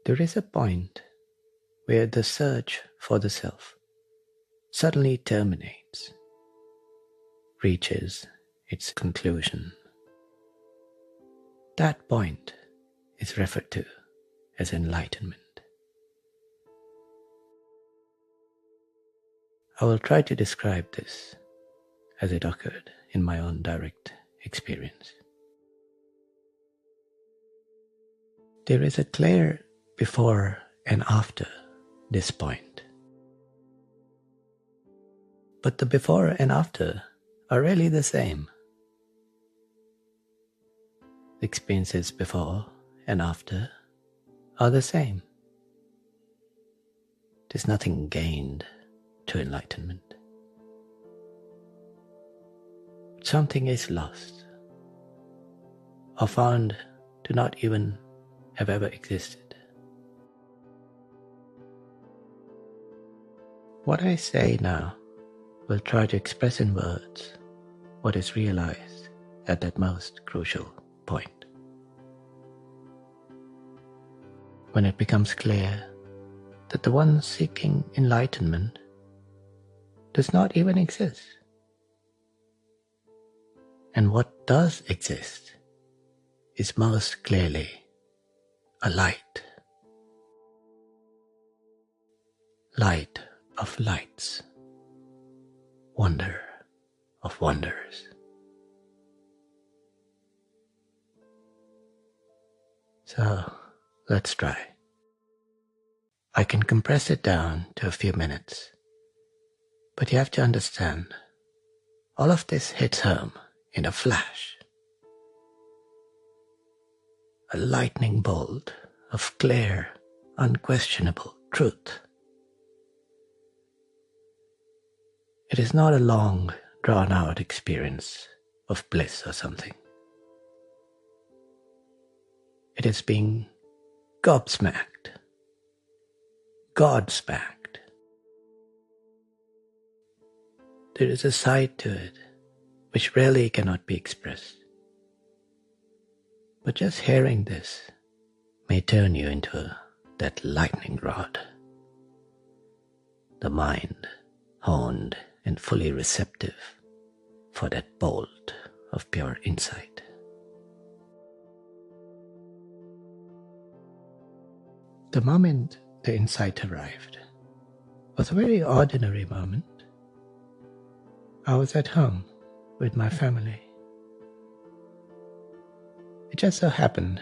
There is a point where the search for the self suddenly terminates, reaches its conclusion. That point is referred to as enlightenment. I will try to describe this as it occurred in my own direct experience. There is a clear before and after this point. But the before and after are really the same. The experiences before and after are the same. There's nothing gained to enlightenment. Something is lost or found to not even have ever existed. What I say now will try to express in words what is realized at that most crucial point. When it becomes clear that the one seeking enlightenment does not even exist. And what does exist is most clearly a light. Light of lights. Wonder of wonders. So, let's try. I can compress it down to a few minutes, but you have to understand, all of this hits home in a flash. A lightning bolt of clear, unquestionable truth. It is not a long, drawn-out experience of bliss or something. It is being gobsmacked, God-smacked. There is a side to it which really cannot be expressed. But just hearing this may turn you into that lightning rod. The mind honed and fully receptive for that bolt of pure insight. The moment the insight arrived was a very ordinary moment. I was at home with my family. It just so happened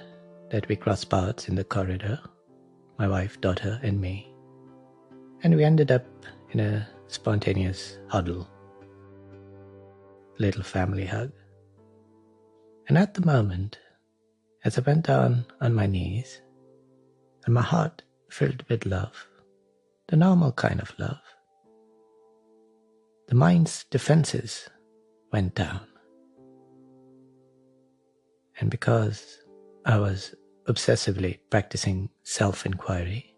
that we crossed paths in the corridor, my wife, daughter, and me, and we ended up in a spontaneous huddle, little family hug. And at the moment, as I went down on my knees, and my heart filled with love, the normal kind of love, the mind's defenses went down. And because I was obsessively practicing self-inquiry,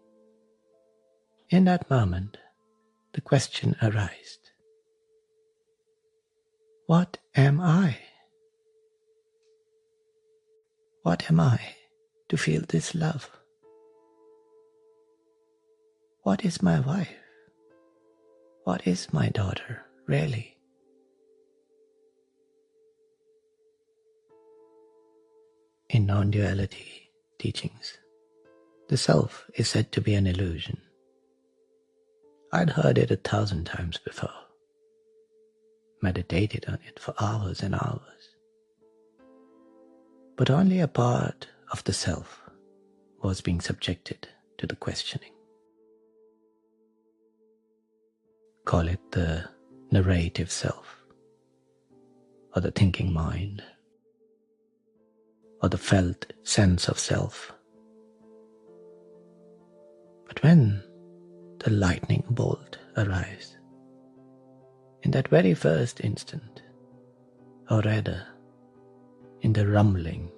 in that moment, the question arose: what am I? What am I to feel this love? What is my wife? What is my daughter, really? In non-duality teachings, the self is said to be an illusion. I'd heard it 1,000 times before, meditated on it for hours and hours. But only a part of the self was being subjected to the questioning. Call it the narrative self, or the thinking mind, or the felt sense of self. But when the lightning bolt arrives, in that very first instant, or rather, in the rumbling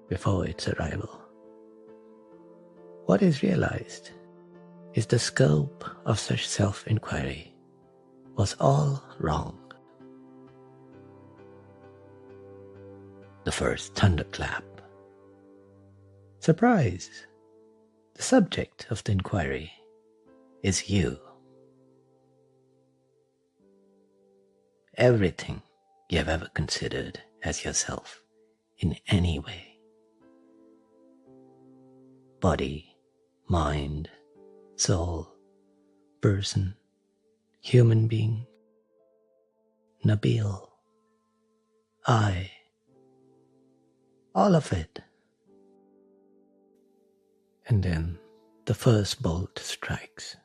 before its arrival, what is realized is the scope of such self-inquiry was all wrong. The first thunderclap. Surprise! The subject of the inquiry is you. Everything you have ever considered as yourself in any way. Body, mind, soul, person, human being, Nabil, I, all of it. And then the first bolt strikes.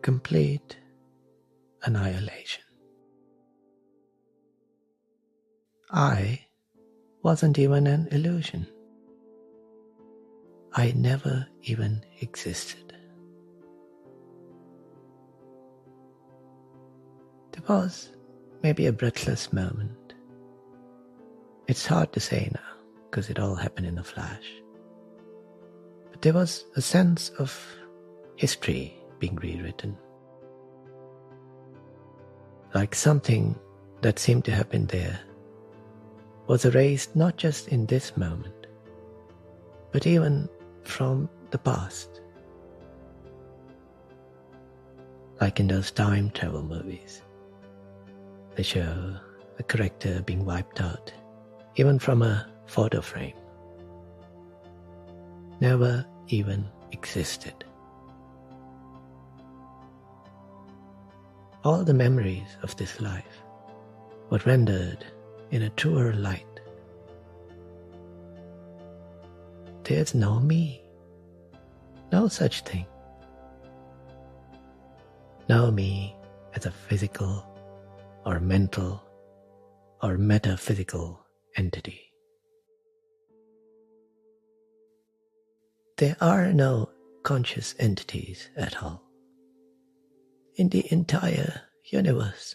Complete annihilation. I wasn't even an illusion. I never even existed. There was maybe a breathless moment. It's hard to say now because it all happened in a flash. But there was a sense of history being rewritten. Like something that seemed to have been there was erased not just in this moment, but even from the past. Like in those time travel movies. They show a character being wiped out, even from a photo frame. Never even existed. All the memories of this life were rendered in a truer light. There's no me, no such thing. No me as a physical or mental or metaphysical entity. There are no conscious entities at all in the entire universe.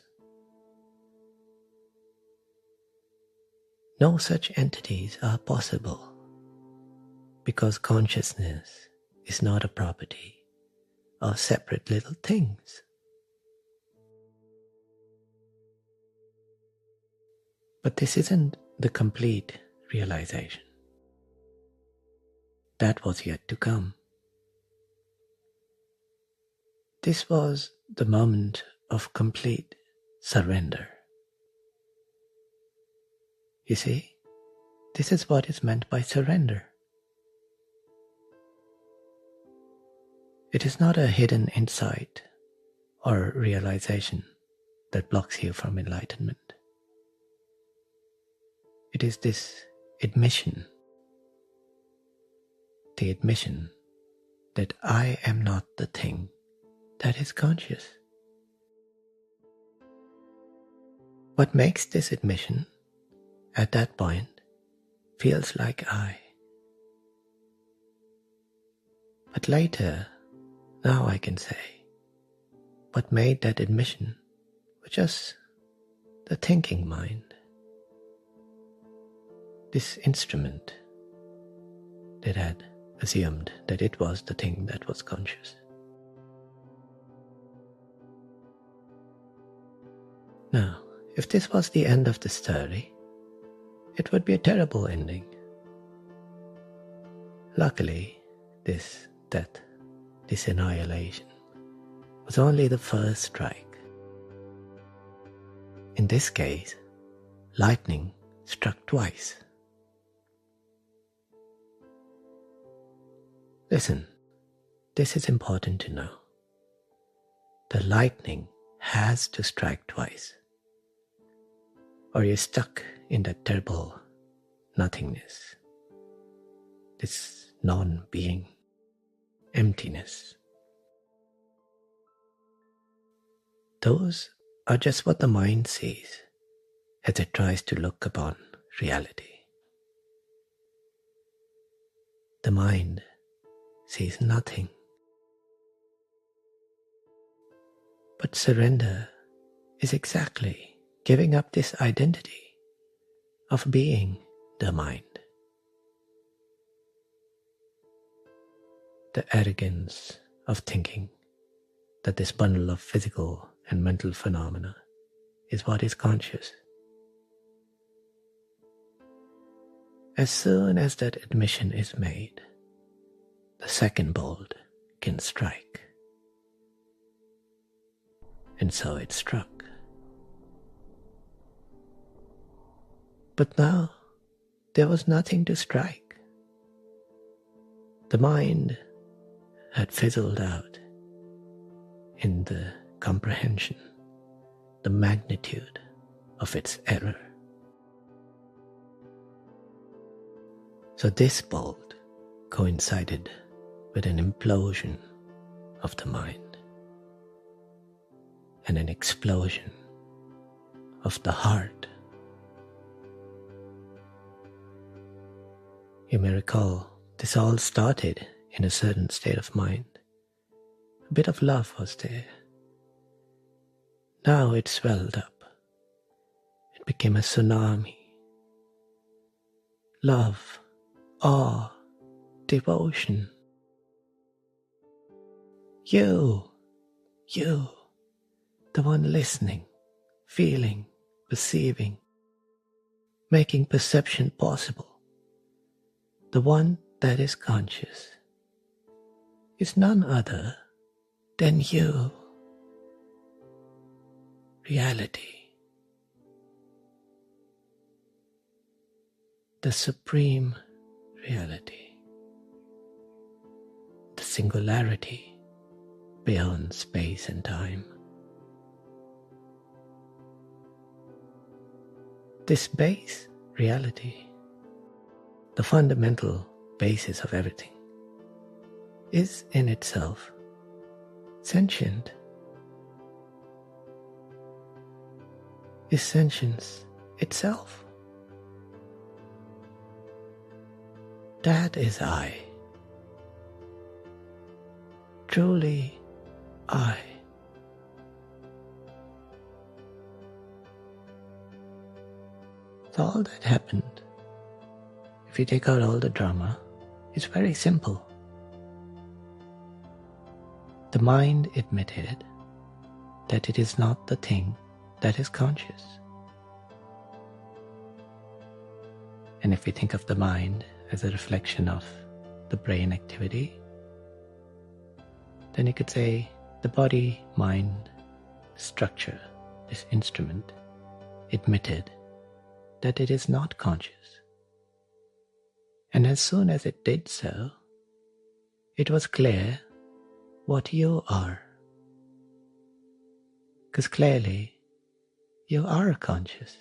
No such entities are possible because consciousness is not a property of separate little things. But this isn't the complete realization. That was yet to come. This was the moment of complete surrender. You see, this is what is meant by surrender. It is not a hidden insight or realization that blocks you from enlightenment. It is this admission, the admission that I am not the thing that is conscious. What makes this admission at that point feels like I. But later, now I can say, what made that admission was just the thinking mind. This instrument that had assumed that it was the thing that was conscious. Now, if this was the end of the story, it would be a terrible ending. Luckily, this death, this annihilation, was only the first strike. In this case, lightning struck twice. Listen, this is important to know. The lightning has to strike twice, or you're stuck in that terrible nothingness, this non-being, emptiness. Those are just what the mind sees as it tries to look upon reality. The mind sees nothing. But surrender is exactly giving up this identity of being the mind. The arrogance of thinking that this bundle of physical and mental phenomena is what is conscious. As soon as that admission is made, the second bolt can strike. And so it struck. But now there was nothing to strike. The mind had fizzled out in the comprehension, the magnitude of its error. So this bolt coincided with an implosion of the mind and an explosion of the heart. You may recall this all started in a certain state of mind. A bit of love was there. Now it swelled up. It became a tsunami. Love, awe, devotion. You, the one listening, feeling, perceiving, making perception possible, the one that is conscious, is none other than you. Reality. The supreme reality. The singularity beyond space and time. This base reality, the fundamental basis of everything, is in itself sentient. Is sentience itself. That is I. Truly I. So all that happened, if you take out all the drama, is very simple. The mind admitted that it is not the thing that is conscious. And if we think of the mind as a reflection of the brain activity, then you could say the body-mind structure, this instrument, admitted that it is not conscious. And as soon as it did so, it was clear what you are. Because clearly, you are conscious.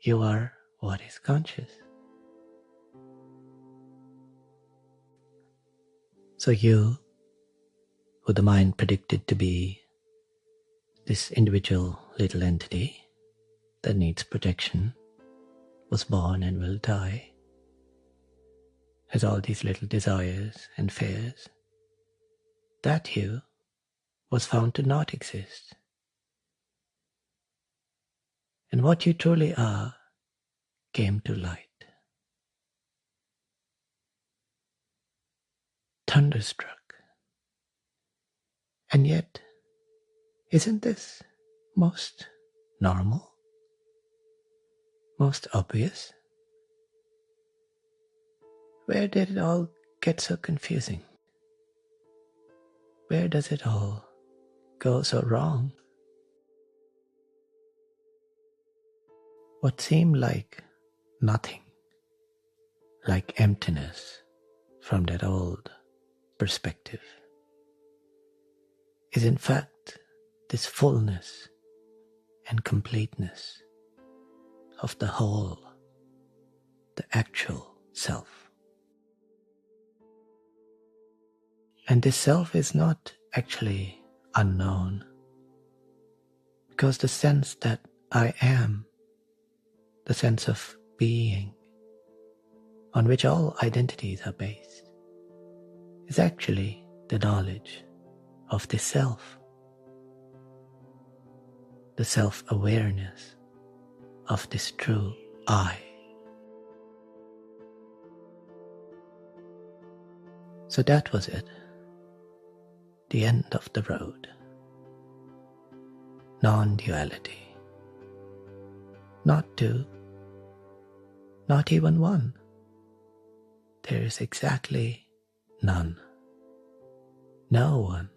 You are what is conscious. So you, who the mind predicted to be this individual little entity that needs protection, was born and will die, has all these little desires and fears, that you was found to not exist. And what you truly are came to light. Thunderstruck. And yet, isn't this most normal? Most obvious? Where did it all get so confusing? Where does it all go so wrong? What seemed like nothing, like emptiness from that old perspective, is in fact this fullness and completeness of the whole, the actual self. And this self is not actually unknown, because the sense that I am, the sense of being, on which all identities are based, is actually the knowledge of the self, the self-awareness of this true I. So that was it, the end of the road. Non-duality. Not two, not even one. there is exactly none, no one.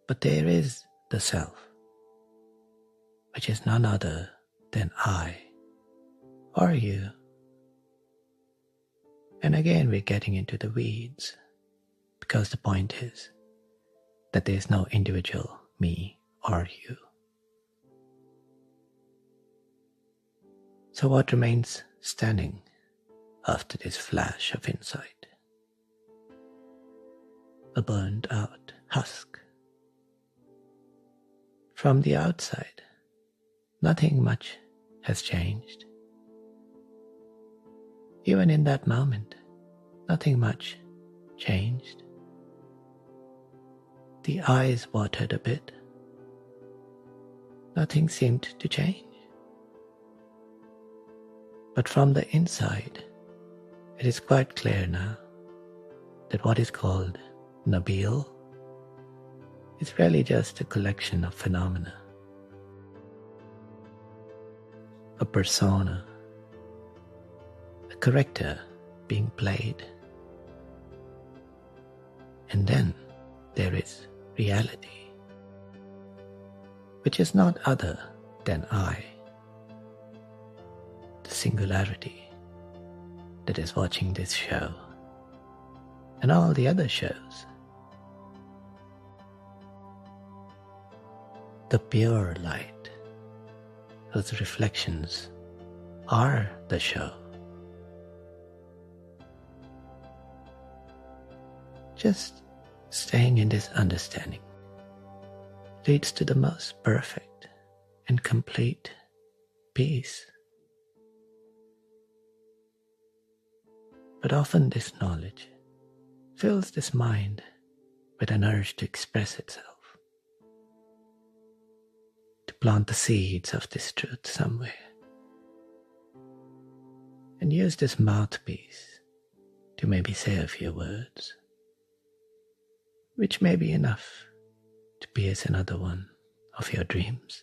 But there is the self, which is none other than I or you. And again, we're getting into the weeds, because the point is that there is no individual me or you. So what remains standing after this flash of insight? A burned out husk. From the outside, nothing much has changed. Even in that moment, nothing much changed. The eyes watered a bit. Nothing seemed to change. But from the inside, it is quite clear now that what is called Nabil is really just a collection of phenomena, a persona, a character being played. And then there is reality, which is not other than I, the singularity that is watching this show and all the other shows. The pure light, whose reflections are the show. Just staying in this understanding leads to the most perfect and complete peace. But often this knowledge fills this mind with an urge to express itself, to plant the seeds of this truth somewhere, and use this mouthpiece to maybe say a few words, which may be enough to pierce another one of your dreams.